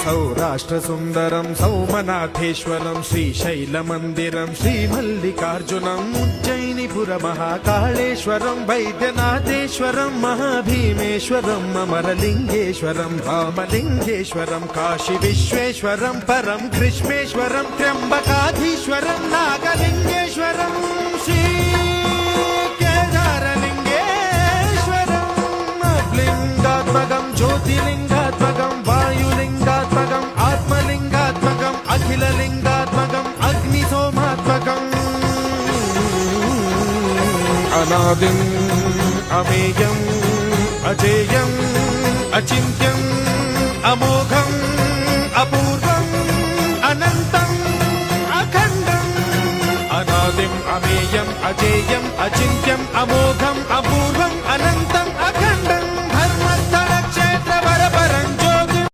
సౌరాష్ట్రసుందరం సౌమనాథేశ్వరం శ్రీశైలమందిరం శ్రీమల్లికార్జునం ఉజ్జయినిపురమహాకాళేశ్వరం వైద్యనాథేశ్వరం మహాభీమేశ్వరం అమరలింగేశ్వరం రామలింగేశ్వరం కాశీ విశ్వేశ్వరం పరం కృష్ణేశ్వరం త్ర్యంబకాధీశ్వరం నాగలింగేశ్వరం శ్రీ కేదారలింగేశ్వరం లింగాత్మకం జ్యోతిలింగాత్మకం వాయులింగాత్మకం ఆత్మలింగాత్మకం అఖిలలింగాత్మకం అగ్నిసోమాత్మకం అనాదిం అమేయం అజేయం అచింత్యం అమోఘం అపూర్వం అనంతం అఖండం అనాదిం అమేయం అజేయం అచింత్యం అమోఘం